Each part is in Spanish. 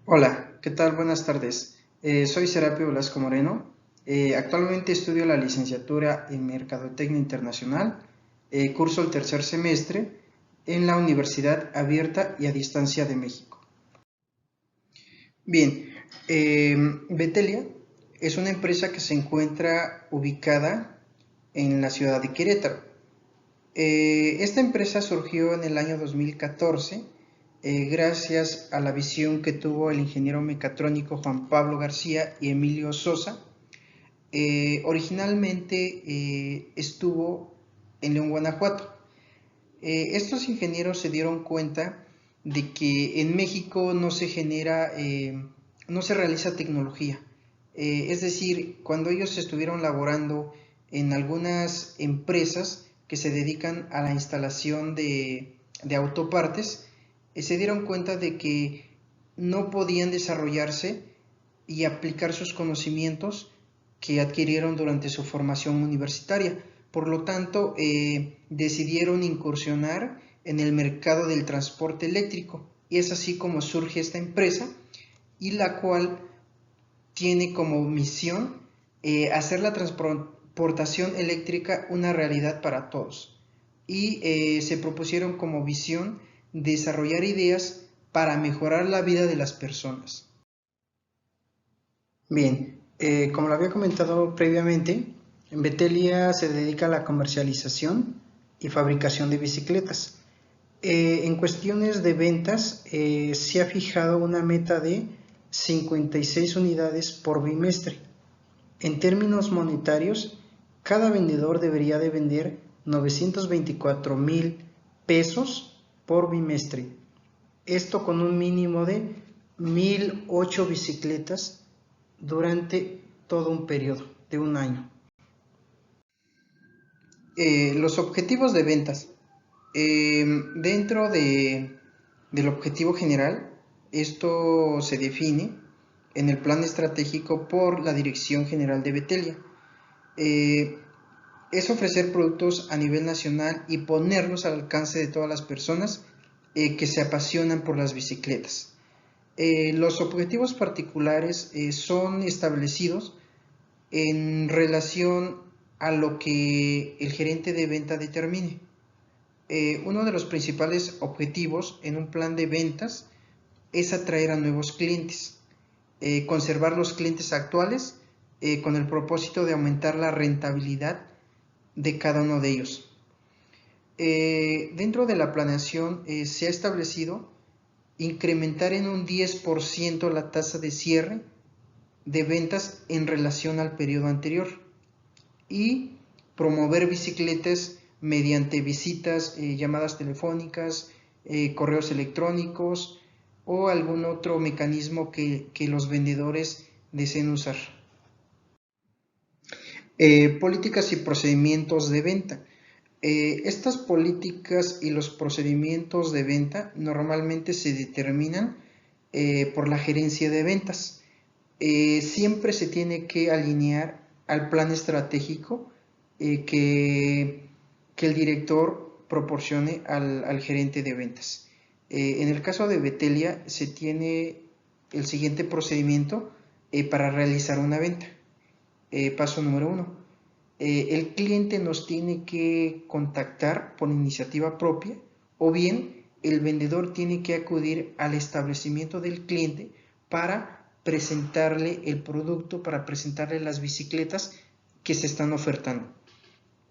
Hola, ¿qué tal? Buenas tardes. Soy Serapio Velasco Moreno. Actualmente estudio la licenciatura en Mercadotecnia Internacional. Curso el tercer semestre en la Universidad Abierta y a Distancia de México. Bien, Betelia es una empresa que se encuentra ubicada en la ciudad de Querétaro. Esta empresa surgió en el año 2014 gracias a la visión que tuvo el ingeniero mecatrónico Juan Pablo García y Emilio Sosa. Originalmente estuvo en León, Guanajuato. Estos ingenieros se dieron cuenta de que en México no se realiza tecnología. Es decir, cuando ellos estuvieron laborando en algunas empresas que se dedican a la instalación de autopartes, se dieron cuenta de que no podían desarrollarse y aplicar sus conocimientos que adquirieron durante su formación universitaria. Por lo tanto, decidieron incursionar en el mercado del transporte eléctrico y es así como surge esta empresa y la cual tiene como misión hacer la transportación eléctrica una realidad para todos y se propusieron como visión desarrollar ideas para mejorar la vida de las personas. Bien, como lo había comentado previamente, en Betelia se dedica a la comercialización y fabricación de bicicletas. En cuestiones de ventas, se ha fijado una meta de 56 unidades por bimestre. En términos monetarios, cada vendedor debería de vender 924,000 pesos por bimestre. Esto con un mínimo de 1,008 bicicletas durante todo un periodo de un año. Los objetivos de ventas. Dentro del objetivo general, esto se define en el plan estratégico por la Dirección General de Betelia. Eh, es ofrecer productos a nivel nacional y ponerlos al alcance de todas las personas que se apasionan por las bicicletas. Los objetivos particulares son establecidos en relación a lo que el gerente de venta determine. Uno de los principales objetivos en un plan de ventas es atraer a nuevos clientes, conservar los clientes actuales con el propósito de aumentar la rentabilidad de cada uno de ellos. Dentro de la planeación se ha establecido incrementar en un 10% la tasa de cierre de ventas en relación al periodo anterior y promover bicicletas mediante visitas, llamadas telefónicas, correos electrónicos o algún otro mecanismo que los vendedores deseen usar. Políticas y procedimientos de venta. Estas políticas y los procedimientos de venta normalmente se determinan por la gerencia de ventas. Siempre se tiene que alinear al plan estratégico que el director proporcione al gerente de ventas. En el caso de Betelia se tiene el siguiente procedimiento para realizar una venta. Paso número 1. El cliente nos tiene que contactar por iniciativa propia o bien el vendedor tiene que acudir al establecimiento del cliente para presentarle el producto, para presentarle las bicicletas que se están ofertando.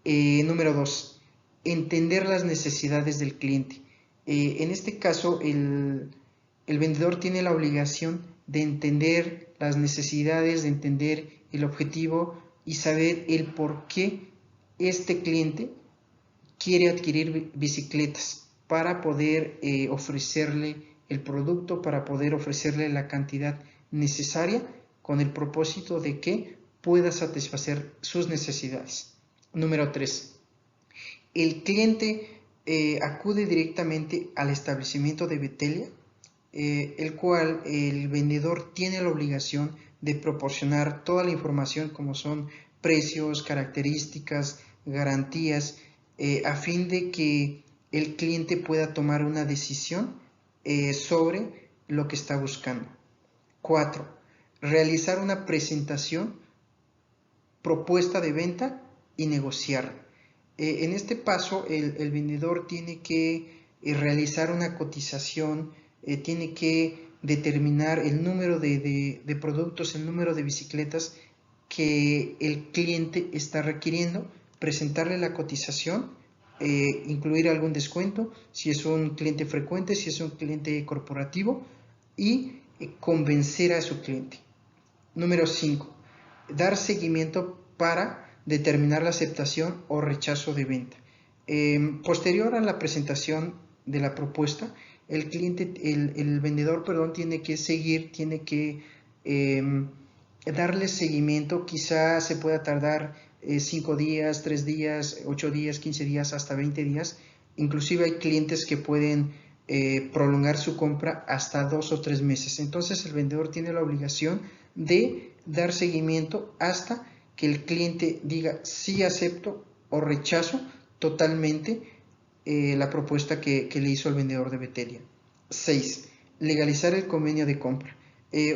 Número 2. Entender las necesidades del cliente. En este caso, el vendedor tiene la obligación de entender las necesidades, de entender el objetivo y saber el por qué este cliente quiere adquirir bicicletas para poder ofrecerle el producto, para poder ofrecerle la cantidad necesaria con el propósito de que pueda satisfacer sus necesidades. Número 3. El cliente acude directamente al establecimiento de Betelia, el cual el vendedor tiene la obligación de proporcionar toda la información como son precios, características, garantías, a fin de que el cliente pueda tomar una decisión sobre lo que está buscando. 4. Realizar una presentación, propuesta de venta y negociar. En este paso el vendedor tiene que realizar una cotización, tiene que determinar el número de productos, el número de bicicletas que el cliente está requiriendo, presentarle la cotización, incluir algún descuento, si es un cliente frecuente, si es un cliente corporativo, y convencer a su cliente. Número 5. Dar seguimiento para determinar la aceptación o rechazo de venta. Posterior a la presentación de la propuesta, el vendedor, tiene que seguir, tiene que darle seguimiento. Quizá se pueda tardar 5 días, 3 días, 8 días, 15 días, hasta 20 días. Inclusive hay clientes que pueden prolongar su compra hasta 2 o 3 meses. Entonces el vendedor tiene la obligación de dar seguimiento hasta que el cliente diga sí acepto o rechazo totalmente la propuesta que le hizo el vendedor de Betelia. 6. Legalizar el convenio de compra.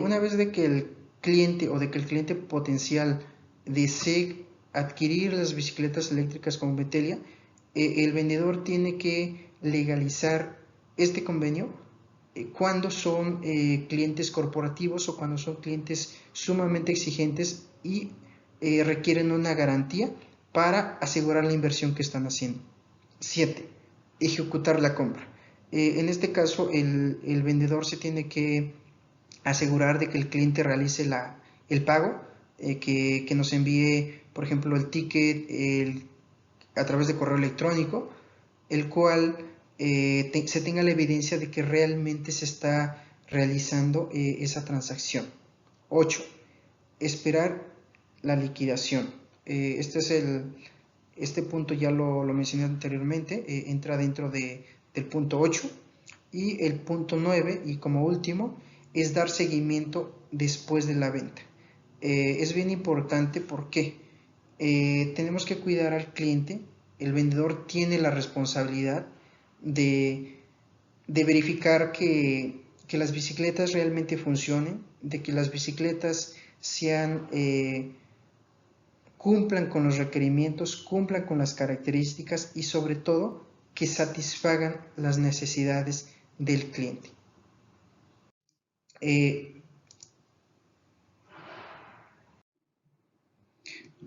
Una vez de que el cliente o de que el cliente potencial desee adquirir las bicicletas eléctricas con Betelia, el vendedor tiene que legalizar este convenio cuando son clientes corporativos o cuando son clientes sumamente exigentes y requieren una garantía para asegurar la inversión que están haciendo. 7. Ejecutar la compra. En este caso el vendedor se tiene que asegurar de que el cliente realice el pago, que nos envíe, por ejemplo, el ticket a través de correo electrónico, el cual se tenga la evidencia de que realmente se está realizando esa transacción. 8. Esperar la liquidación. Este punto ya lo mencioné anteriormente, entra dentro del punto 8. Y el punto 9, y como último, es dar seguimiento después de la venta. Es bien importante porque tenemos que cuidar al cliente. El vendedor tiene la responsabilidad de verificar que las bicicletas realmente funcionen, de que las bicicletas cumplan con los requerimientos, cumplan con las características y sobre todo que satisfagan las necesidades del cliente.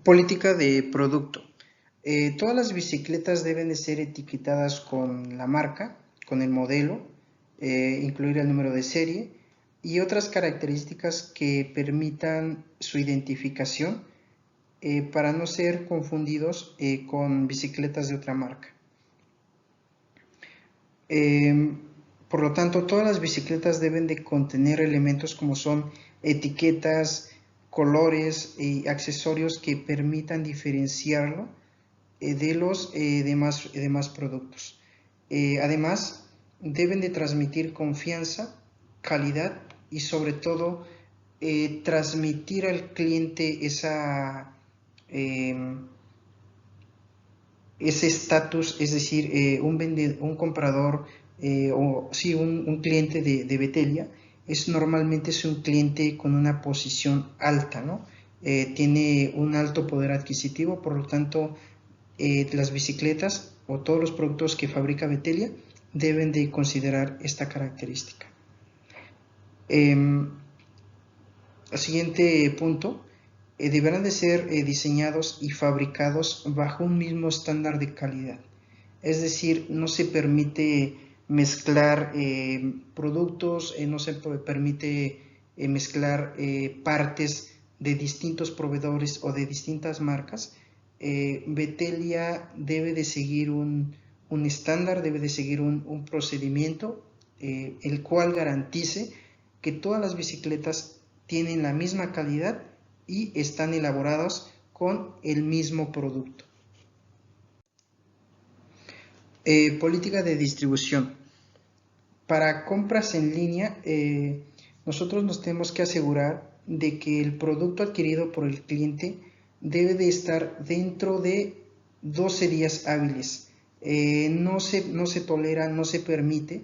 Política de producto. Todas las bicicletas deben de ser etiquetadas con la marca, con el modelo, incluir el número de serie y otras características que permitan su identificación para no ser confundidos con bicicletas de otra marca. Por lo tanto, todas las bicicletas deben de contener elementos como son etiquetas, colores y accesorios que permitan diferenciarlo de los demás productos. Además, deben de transmitir confianza, calidad y sobre todo transmitir al cliente ese estatus, es decir, un comprador un cliente de Betelia normalmente es un cliente con una posición alta, ¿no? Tiene un alto poder adquisitivo, por lo tanto las bicicletas o todos los productos que fabrica Betelia deben de considerar esta característica. El siguiente punto, deberán de ser diseñados y fabricados bajo un mismo estándar de calidad. Es decir, no se permite mezclar productos, no se permite mezclar partes de distintos proveedores o de distintas marcas. Betelia debe de seguir un estándar, debe de seguir un procedimiento el cual garantice que todas las bicicletas tienen la misma calidad y están elaboradas con el mismo producto. Política de distribución. Para compras en línea, nosotros nos tenemos que asegurar de que el producto adquirido por el cliente debe de estar dentro de 12 días hábiles. No se tolera, no se permite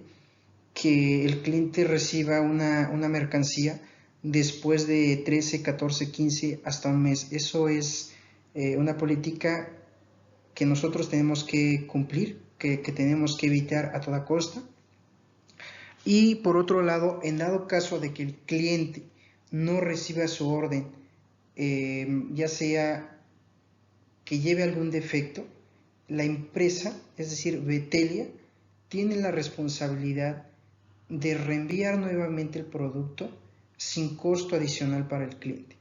que el cliente reciba una mercancía después de 13, 14, 15, hasta un mes. Eso es una política que nosotros tenemos que cumplir, que tenemos que evitar a toda costa. Y por otro lado, en dado caso de que el cliente no reciba su orden, ya sea que lleve algún defecto, la empresa, es decir, Betelia, tiene la responsabilidad de reenviar nuevamente el producto sin costo adicional para el cliente.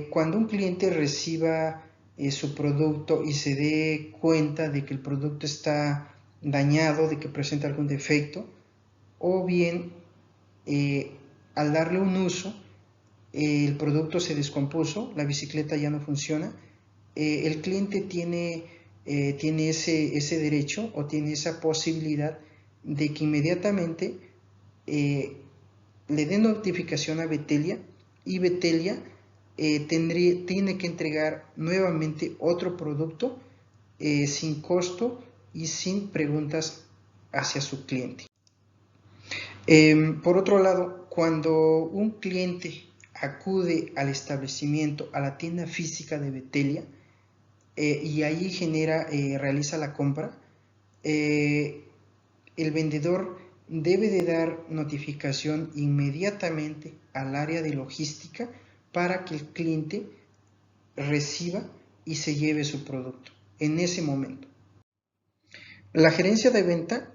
Cuando un cliente reciba su producto y se dé cuenta de que el producto está dañado, de que presenta algún defecto, o bien al darle un uso, el producto se descompuso, la bicicleta ya no funciona, el cliente tiene ese derecho o tiene esa posibilidad de que inmediatamente le den notificación a Betelia, y Betelia tiene que entregar nuevamente otro producto sin costo y sin preguntas hacia su cliente. Por otro lado, cuando un cliente acude al establecimiento, a la tienda física de Betelia, y ahí realiza la compra, el vendedor debe de dar notificación inmediatamente al área de logística para que el cliente reciba y se lleve su producto en ese momento. La gerencia de venta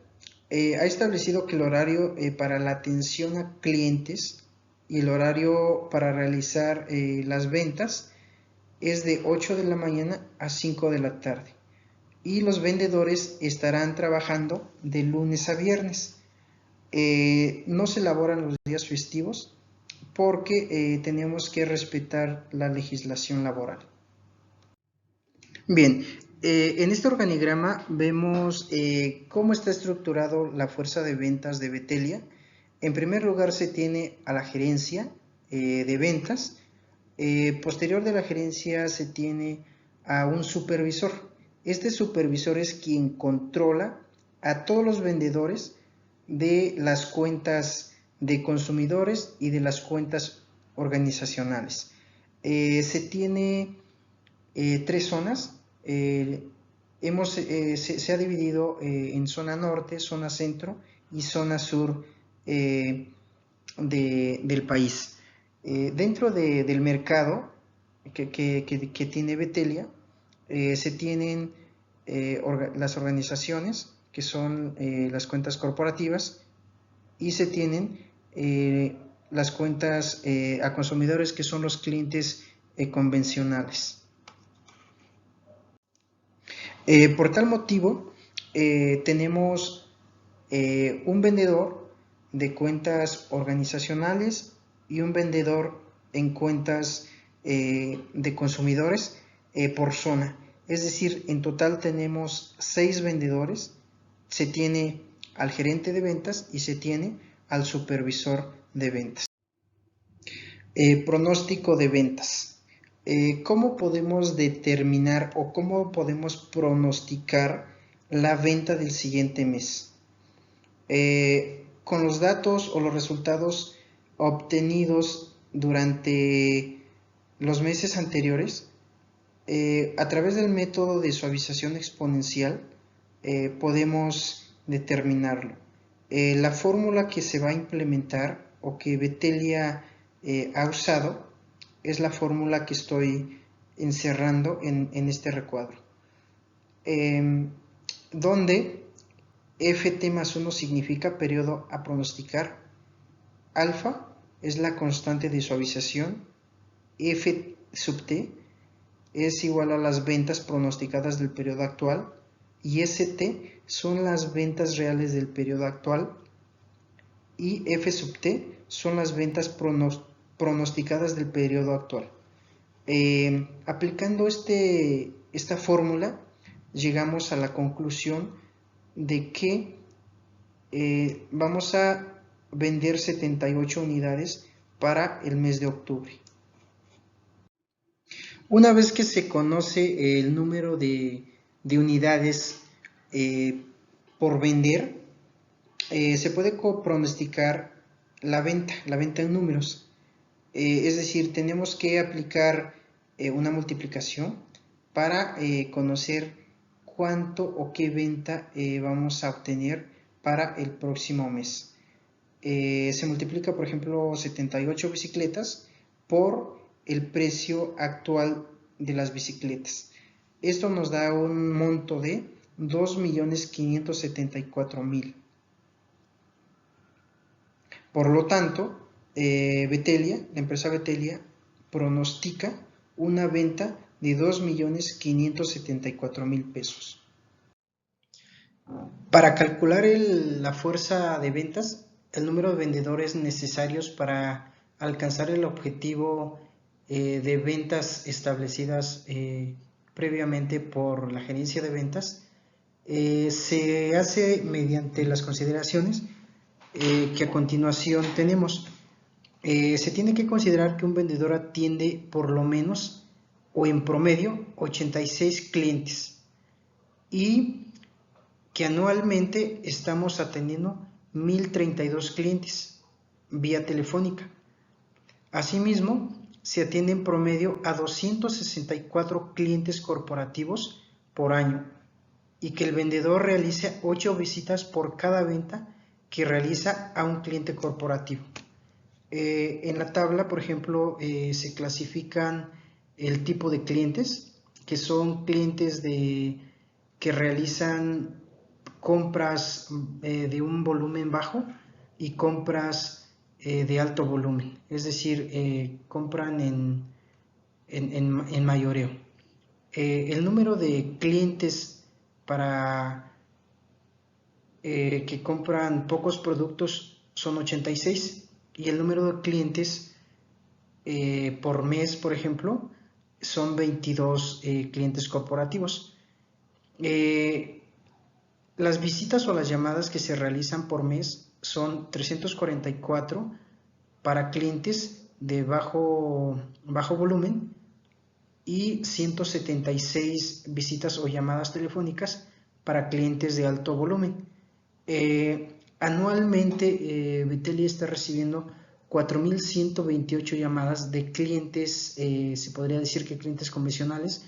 ha establecido que el horario para la atención a clientes y el horario para realizar las ventas es de 8 de la mañana a 5 de la tarde, y los vendedores estarán trabajando de lunes a viernes. No se elaboran los días festivos porque tenemos que respetar la legislación laboral. Bien, en este organigrama vemos cómo está estructurado la fuerza de ventas de Betelia. En primer lugar se tiene a la gerencia de ventas. Posterior de la gerencia se tiene a un supervisor. Este supervisor es quien controla a todos los vendedores de las cuentas de consumidores y de las cuentas organizacionales. Se tiene 3 zonas. Se ha dividido en zona norte, zona centro y zona sur del país. Dentro del mercado que tiene Betelia, se tienen las organizaciones, que son las cuentas corporativas, y se tienen las cuentas a consumidores, que son los clientes convencionales. Por tal motivo, tenemos un vendedor de cuentas organizacionales y un vendedor en cuentas de consumidores por zona. Es decir, en total tenemos 6 vendedores. Se tiene al gerente de ventas y se tiene al supervisor de ventas. Pronóstico de ventas. ¿Cómo podemos determinar o cómo podemos pronosticar la venta del siguiente mes? Con los datos o los resultados obtenidos durante los meses anteriores, a través del método de suavización exponencial, podemos determinarlo. La fórmula que se va a implementar o que Betelia ha usado es la fórmula que estoy encerrando en este recuadro, donde Ft más 1 significa periodo a pronosticar, alfa es la constante de suavización, F sub t es igual a las ventas pronosticadas del periodo actual, y St son las ventas reales del periodo actual, y F sub t son las ventas pronosticadas del periodo actual. Aplicando esta fórmula, llegamos a la conclusión de que vamos a vender 78 unidades para el mes de octubre. Una vez que se conoce el número de unidades por vender, se puede pronosticar la venta en números. Es decir, tenemos que aplicar una multiplicación para conocer cuánto o qué venta vamos a obtener para el próximo mes. Se multiplica, por ejemplo, 78 bicicletas por el precio actual de las bicicletas. Esto nos da un monto de 2.574.000. Por lo tanto, la empresa Betelia, pronostica una venta de 2.574.000 pesos. Para calcular la fuerza de ventas, el número de vendedores necesarios para alcanzar el objetivo de ventas establecidas previamente por la gerencia de ventas, se hace mediante las consideraciones que a continuación tenemos. Se tiene que considerar que un vendedor atiende por lo menos o en promedio 86 clientes y que anualmente estamos atendiendo 1.032 clientes vía telefónica. Asimismo, se atiende en promedio a 264 clientes corporativos por año y que el vendedor realice 8 visitas por cada venta que realiza a un cliente corporativo. En la tabla, por ejemplo, se clasifican el tipo de clientes, que son clientes que realizan compras de un volumen bajo y compras de alto volumen, es decir, compran en mayoreo. El número de clientes para que compran pocos productos son 86 y el número de clientes por mes, por ejemplo, son 22 clientes corporativos. Las visitas o las llamadas que se realizan por mes son 344 para clientes de bajo volumen y 176 visitas o llamadas telefónicas para clientes de alto volumen. Anualmente Betelia está recibiendo 4.128 llamadas de clientes, se podría decir que clientes convencionales,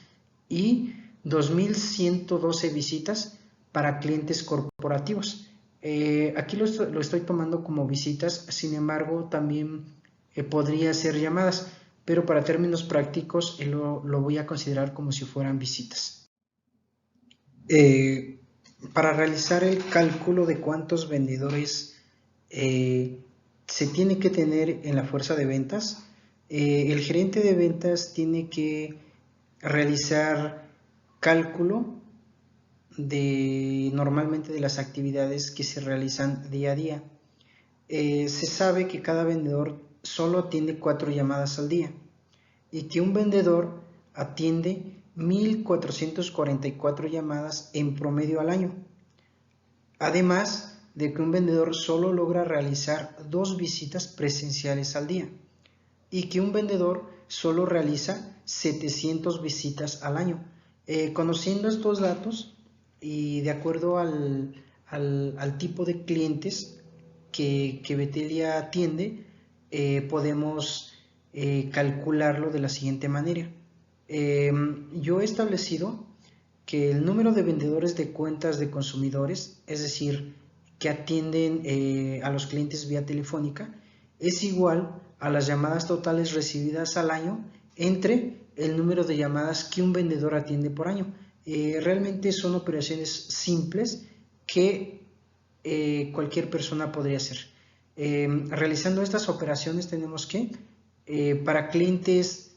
y 2.112 visitas para clientes corporativos. Aquí lo estoy tomando como visitas, sin embargo también podría ser llamadas, pero para términos prácticos lo voy a considerar como si fueran visitas. Para realizar el cálculo de cuántos vendedores se tiene que tener en la fuerza de ventas, el gerente de ventas tiene que realizar cálculo normalmente de las actividades que se realizan día a día. Se sabe que cada vendedor solo atiende 4 llamadas al día y que un vendedor atiende 1.444 llamadas en promedio al año. Además de que un vendedor solo logra realizar 2 visitas presenciales al día y que un vendedor solo realiza 700 visitas al año. Conociendo estos datos y de acuerdo al tipo de clientes que Betelia atiende, podemos calcularlo de la siguiente manera. Yo he establecido que el número de vendedores de cuentas de consumidores, es decir, que atienden a los clientes vía telefónica, es igual a las llamadas totales recibidas al año entre el número de llamadas que un vendedor atiende por año. Realmente son operaciones simples que cualquier persona podría hacer. Realizando estas operaciones tenemos que, para clientes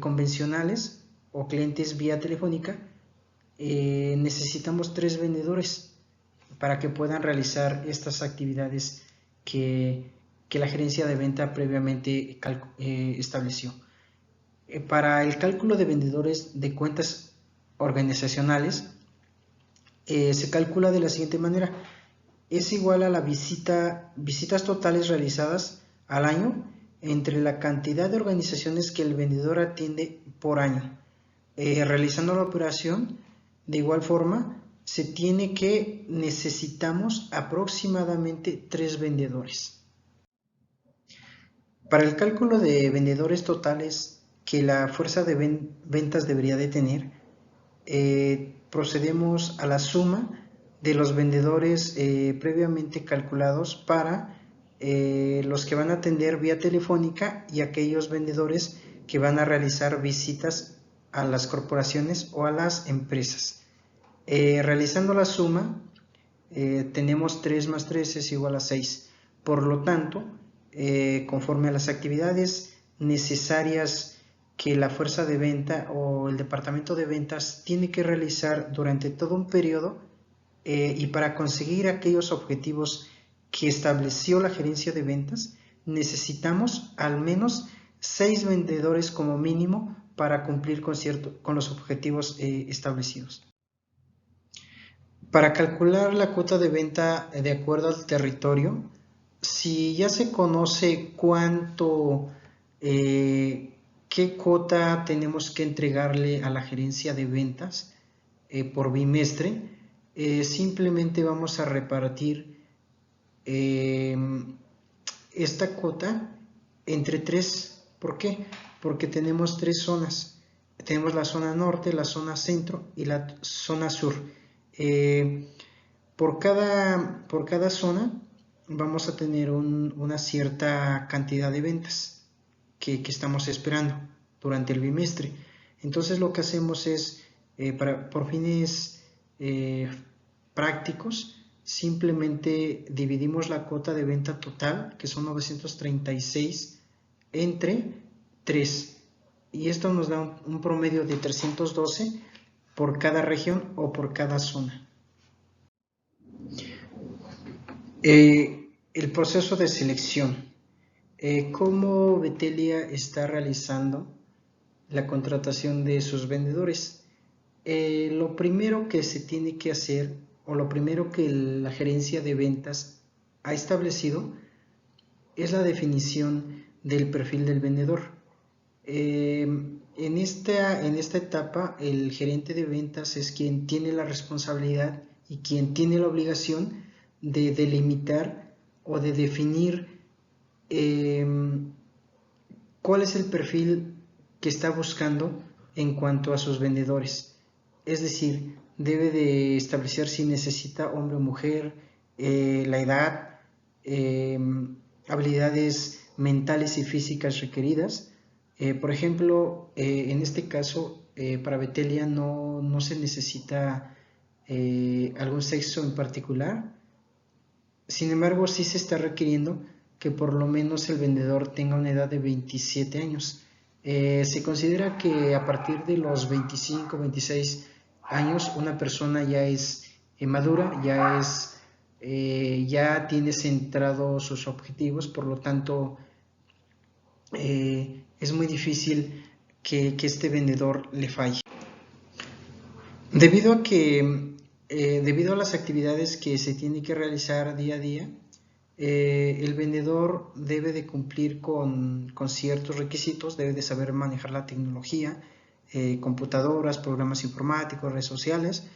convencionales o clientes vía telefónica, necesitamos 3 vendedores para que puedan realizar estas actividades que la gerencia de venta previamente estableció. Para el cálculo de vendedores de cuentas organizacionales, se calcula de la siguiente manera: es igual a la visitas totales realizadas al año entre la cantidad de organizaciones que el vendedor atiende por año. Realizando la operación, de igual forma, necesitamos aproximadamente 3 vendedores. Para el cálculo de vendedores totales que la fuerza de ventas debería de tener, procedemos a la suma de los vendedores previamente calculados para los que van a atender vía telefónica y aquellos vendedores que van a realizar visitas a las corporaciones o a las empresas. Realizando la suma, tenemos 3 más 3 es igual a 6. Por lo tanto, conforme a las actividades necesarias que la fuerza de venta o el departamento de ventas tiene que realizar durante todo un periodo y para conseguir aquellos objetivos que estableció la gerencia de ventas, necesitamos al menos 6 vendedores como mínimo para cumplir con los objetivos establecidos. Para calcular la cuota de venta de acuerdo al territorio, si ya se conoce qué cuota tenemos que entregarle a la gerencia de ventas por bimestre, simplemente vamos a repartir esta cuota entre 3. ¿Por qué? Porque tenemos 3 zonas. Tenemos la zona norte, la zona centro y la zona sur. Por cada zona vamos a tener una cierta cantidad de ventas que estamos esperando durante el bimestre. Entonces lo que hacemos es, por fines prácticos, simplemente dividimos la cuota de venta total, que son 936, entre 3. Y esto nos da un promedio de 312 por cada región o por cada zona. El proceso de selección. ¿Cómo Betelia está realizando la contratación de sus vendedores? Lo primero que se tiene que hacer, o lo primero que la gerencia de ventas ha establecido, es la definición del perfil del vendedor. En esta etapa, el gerente de ventas es quien tiene la responsabilidad y quien tiene la obligación de delimitar o de definir cuál es el perfil que está buscando en cuanto a sus vendedores. Es decir, debe de establecer si necesita hombre o mujer, la edad, habilidades mentales y físicas requeridas. Por ejemplo, en este caso, para Betelia no se necesita algún sexo en particular. Sin embargo, sí se está requiriendo que por lo menos el vendedor tenga una edad de 27 años. Se considera que a partir de los 25, 26 años una persona ya es madura, ya tiene centrados sus objetivos, por lo tanto es muy difícil que este vendedor le falle. Debido a las actividades que se tienen que realizar día a día, el vendedor debe de cumplir con ciertos requisitos, debe de saber manejar la tecnología, computadoras, programas informáticos, redes sociales,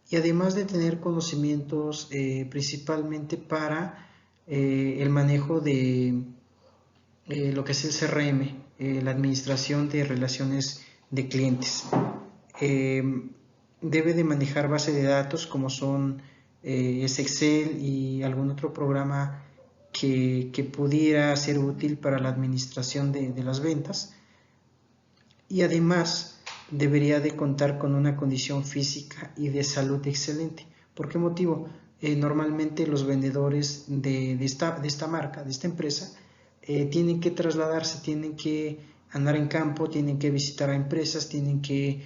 y además de tener conocimientos principalmente para el manejo de lo que es el CRM, la administración de relaciones de clientes. Debe de manejar base de datos como son es Excel y algún otro programa que pudiera ser útil para la administración de las ventas, y además debería de contar con una condición física y de salud excelente. ¿Por qué motivo? Normalmente los vendedores de esta marca, de esta empresa, tienen que trasladarse, tienen que andar en campo, tienen que visitar a empresas, tienen que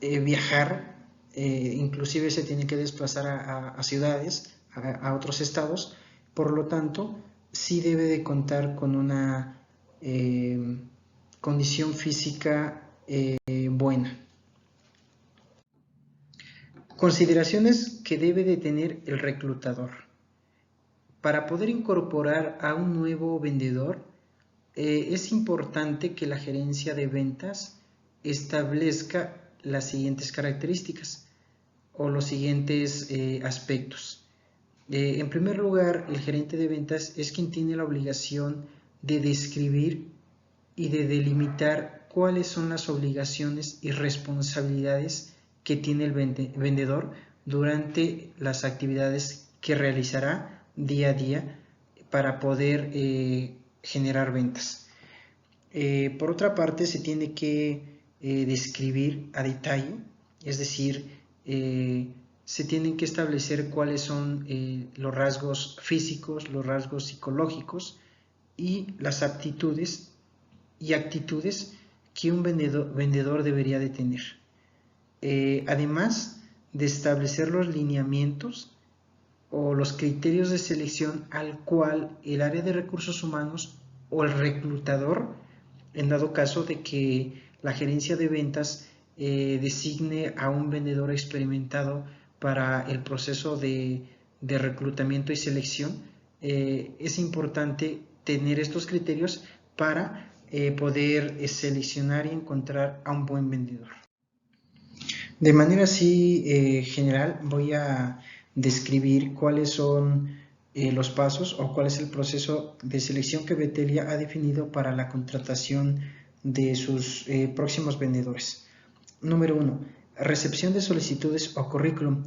viajar, inclusive se tienen que desplazar a ciudades, a otros estados. Por lo tanto, sí debe de contar con una condición física buena. Consideraciones que debe de tener el reclutador. Para poder incorporar a un nuevo vendedor, es importante que la gerencia de ventas establezca las siguientes características o los siguientes aspectos. En primer lugar, el gerente de ventas es quien tiene la obligación de describir y de delimitar cuáles son las obligaciones y responsabilidades que tiene el vendedor durante las actividades que realizará día a día para poder generar ventas. Por otra parte, se tiene que describir a detalle, es decir, se tienen que establecer cuáles son los rasgos físicos, los rasgos psicológicos y las aptitudes y actitudes que un vendedor debería de tener. Además de establecer los lineamientos o los criterios de selección al cual el área de recursos humanos o el reclutador, en dado caso de que la gerencia de ventas designe a un vendedor experimentado para el proceso de reclutamiento y selección, es importante tener estos criterios para poder seleccionar y encontrar a un buen vendedor. De manera así general voy a describir cuáles son los pasos o cuál es el proceso de selección que Betelia ha definido para la contratación de sus próximos vendedores. Número 1. Recepción de solicitudes o currículum.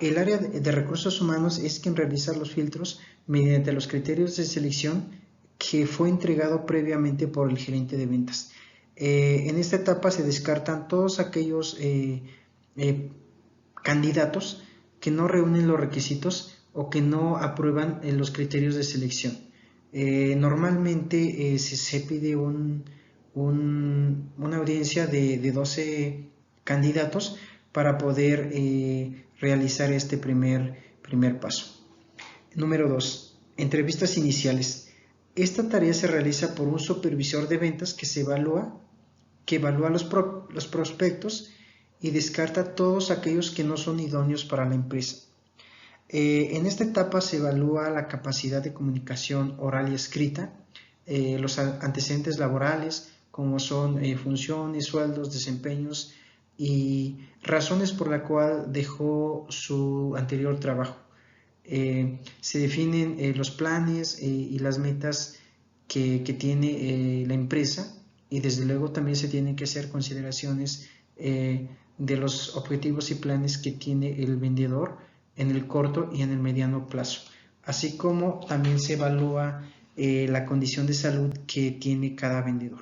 El área de recursos humanos es quien realiza los filtros mediante los criterios de selección que fue entregado previamente por el gerente de ventas. En esta etapa se descartan todos aquellos candidatos que no reúnen los requisitos o que no aprueban los criterios de selección. Normalmente se pide una audiencia de 12 candidatos para poder realizar este primer paso. Número 2. Entrevistas iniciales. Esta tarea se realiza por un supervisor de ventas que evalúa los prospectos y descarta todos aquellos que no son idóneos para la empresa. En esta etapa se evalúa la capacidad de comunicación oral y escrita, los antecedentes laborales, como son funciones, sueldos, desempeños y razones por la cual dejó su anterior trabajo. Se definen los planes y las metas que tiene la empresa, y desde luego también se tienen que hacer consideraciones de los objetivos y planes que tiene el vendedor en el corto y en el mediano plazo, así como también se evalúa la condición de salud que tiene cada vendedor.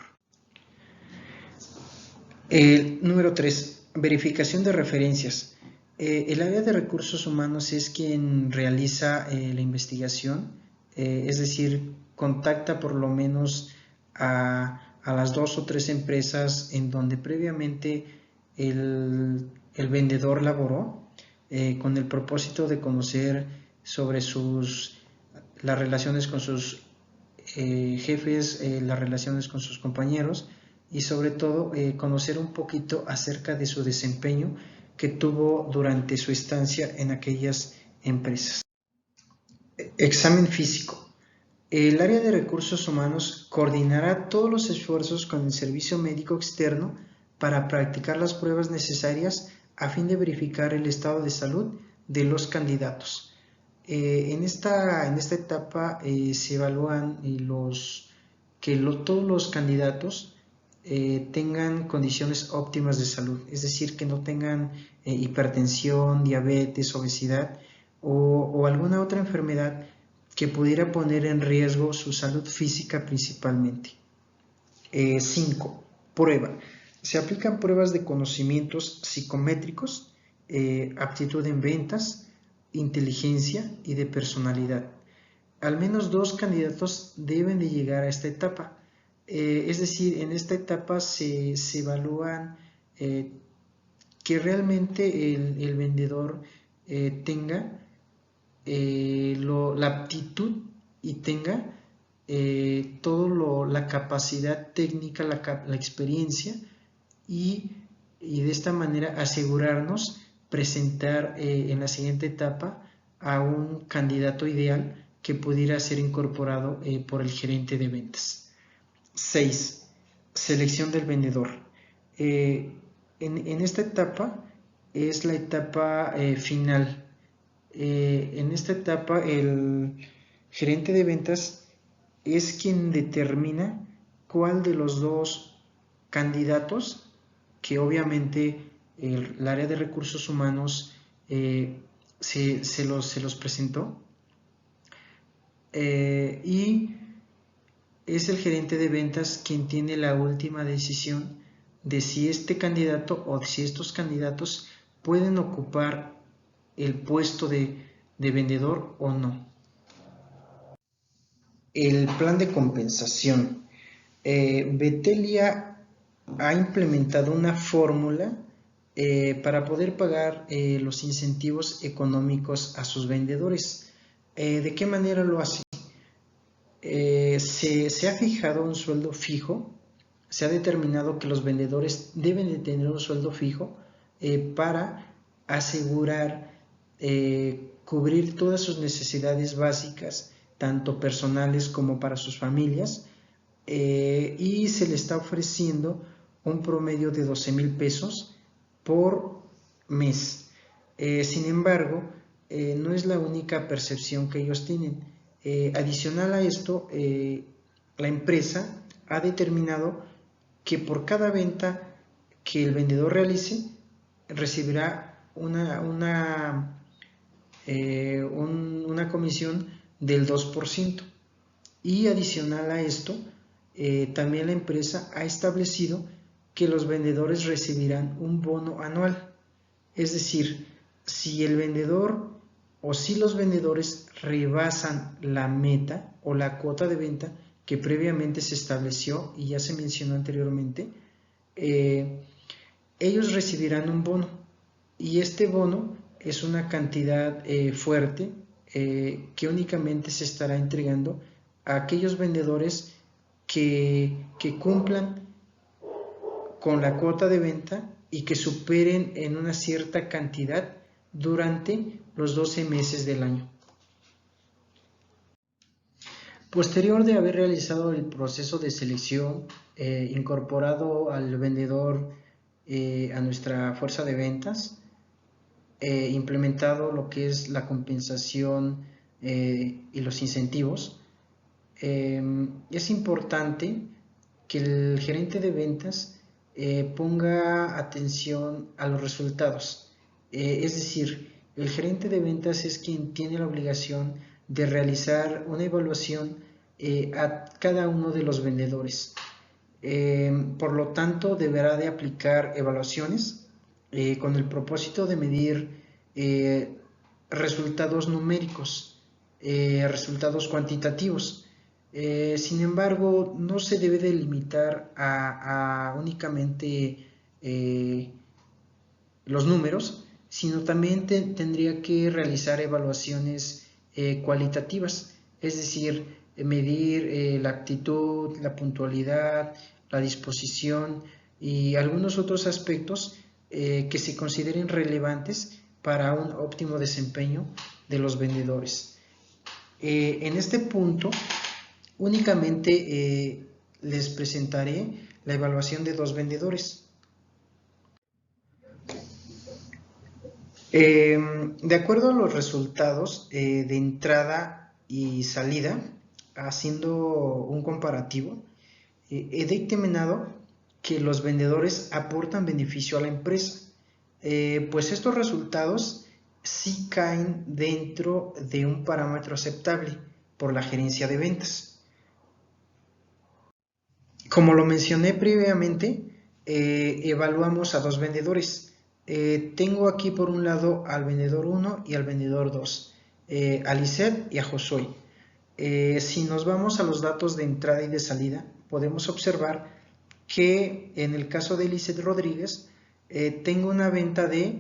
Número 3. Verificación de referencias. El área de recursos humanos es quien realiza la investigación, es decir, contacta por lo menos a las 2 o 3 empresas en donde previamente el vendedor laboró, con el propósito de conocer sobre las relaciones con sus jefes, las relaciones con sus compañeros y sobre todo conocer un poquito acerca de su desempeño que tuvo durante su estancia en aquellas empresas. Examen físico. El área de recursos humanos coordinará todos los esfuerzos con el servicio médico externo para practicar las pruebas necesarias a fin de verificar el estado de salud de los candidatos. En esta etapa se evalúan todos los candidatos tengan condiciones óptimas de salud, es decir, que no tengan hipertensión, diabetes, obesidad o alguna otra enfermedad que pudiera poner en riesgo su salud física principalmente. 5. Prueba. Se aplican pruebas de conocimientos psicométricos, aptitud en ventas, inteligencia y de personalidad. Al menos 2 candidatos deben de llegar a esta etapa. Es decir, en esta etapa se evalúan que realmente el vendedor tenga la aptitud y tenga la capacidad técnica, la experiencia y de esta manera asegurarnos presentar en la siguiente etapa a un candidato ideal que pudiera ser incorporado por el gerente de ventas. 6. Selección del vendedor. En esta etapa es la etapa final. En esta etapa el gerente de ventas es quien determina cuál de los dos candidatos, que obviamente el área de recursos humanos se los presentó, y es el gerente de ventas quien tiene la última decisión de si este candidato o si estos candidatos pueden ocupar el puesto de vendedor o no. El plan de compensación. Betelia ha implementado una fórmula para poder pagar los incentivos económicos a sus vendedores. ¿De qué manera lo hace? Se ha fijado un sueldo fijo, se ha determinado que los vendedores deben de tener un sueldo fijo para asegurar cubrir todas sus necesidades básicas, tanto personales como para sus familias, y se le está ofreciendo un promedio de 12,000 pesos por mes. Sin embargo, no es la única percepción que ellos tienen. Adicional a esto, la empresa ha determinado que por cada venta que el vendedor realice, recibirá una comisión del 2%. Y adicional a esto, también la empresa ha establecido que los vendedores recibirán un bono anual. Es decir, si el vendedor o si los vendedores rebasan la meta o la cuota de venta que previamente se estableció y ya se mencionó anteriormente, ellos recibirán un bono, y este bono es una cantidad fuerte que únicamente se estará entregando a aquellos vendedores que cumplan con la cuota de venta y que superen en una cierta cantidad durante los 12 meses del año. Posterior de haber realizado el proceso de selección, incorporado al vendedor a nuestra fuerza de ventas, implementado lo que es la compensación y los incentivos, es importante que el gerente de ventas ponga atención a los resultados. Es decir, el gerente de ventas es quien tiene la obligación de realizar una evaluación a cada uno de los vendedores. Por lo tanto, deberá de aplicar evaluaciones con el propósito de medir resultados numéricos, resultados cuantitativos. Sin embargo, no se debe de limitar a únicamente los números, sino también tendría que realizar evaluaciones cualitativas, es decir, medir la actitud, la puntualidad, la disposición y algunos otros aspectos que se consideren relevantes para un óptimo desempeño de los vendedores. En este punto, únicamente les presentaré la evaluación de 2 vendedores. De acuerdo a los resultados de entrada y salida, haciendo un comparativo, he determinado que los vendedores aportan beneficio a la empresa, pues estos resultados sí caen dentro de un parámetro aceptable por la gerencia de ventas. Como lo mencioné previamente, evaluamos a 2 vendedores. Tengo aquí por un lado al vendedor 1 y al vendedor 2, a Lisette y a Josué. Si nos vamos a los datos de entrada y de salida, podemos observar que en el caso de Lisette Rodríguez, tengo una venta de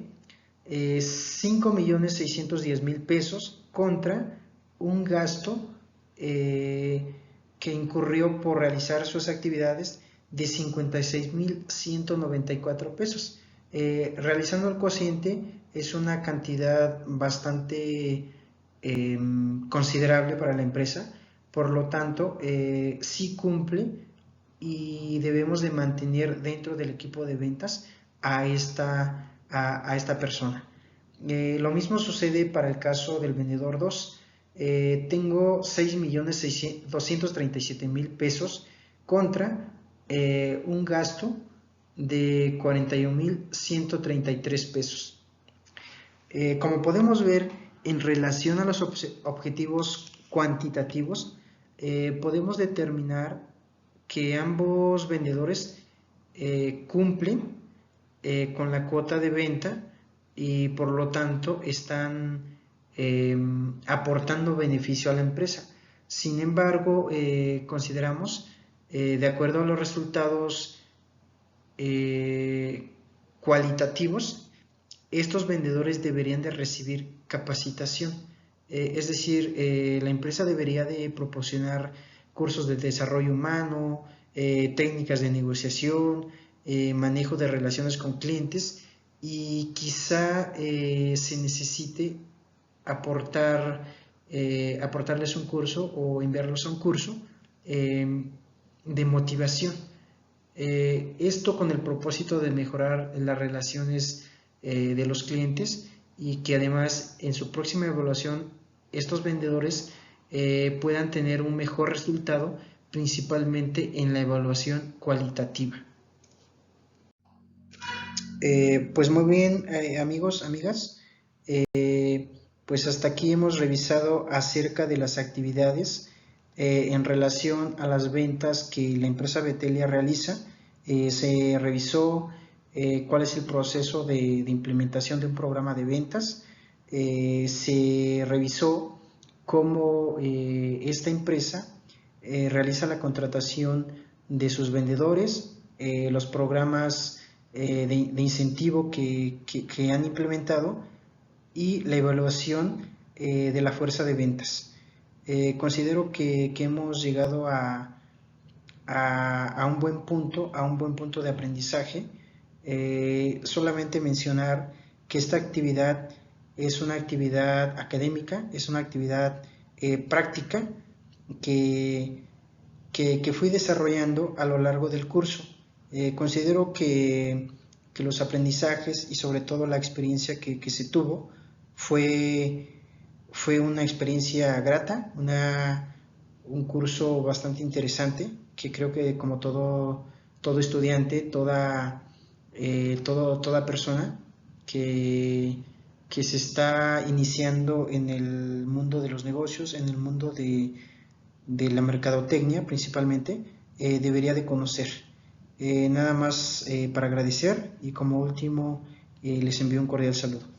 5,610,000 pesos contra un gasto que incurrió por realizar sus actividades de 56,194 pesos. Realizando el cociente es una cantidad bastante considerable para la empresa, por lo tanto sí cumple y debemos de mantener dentro del equipo de ventas a esta persona. Lo mismo sucede para el caso del vendedor 2. Tengo 6.237.000 pesos contra un gasto de 41.133 pesos. Como podemos ver, en relación a los objetivos cuantitativos, podemos determinar que ambos vendedores cumplen con la cuota de venta y por lo tanto están aportando beneficio a la empresa. Sin embargo, consideramos, de acuerdo a los resultados cualitativos, estos vendedores deberían de recibir capacitación. Es decir, la empresa debería de proporcionar cursos de desarrollo humano, técnicas de negociación, manejo de relaciones con clientes, y quizá se necesite aportarles un curso o enviarlos a un curso de motivación. Esto con el propósito de mejorar las relaciones de los clientes, y que además en su próxima evaluación estos vendedores puedan tener un mejor resultado, principalmente en la evaluación cualitativa. Pues muy bien, amigos, amigas, pues hasta aquí hemos revisado acerca de las actividades en relación a las ventas que la empresa Betelia realiza. Se revisó cuál es el proceso de implementación de un programa de ventas. Se revisó cómo esta empresa realiza la contratación de sus vendedores, los programas de incentivo que han implementado, y la evaluación de la fuerza de ventas. Considero que hemos llegado a un buen punto de aprendizaje. Solamente mencionar que esta actividad es una actividad académica, es una actividad práctica que fui desarrollando a lo largo del curso. Considero que los aprendizajes y sobre todo la experiencia que se tuvo fue una experiencia grata, un curso bastante interesante, que creo que como todo estudiante, toda persona que se está iniciando en el mundo de los negocios, en el mundo de la mercadotecnia principalmente, debería de conocer. Nada más para agradecer, y como último les envío un cordial saludo.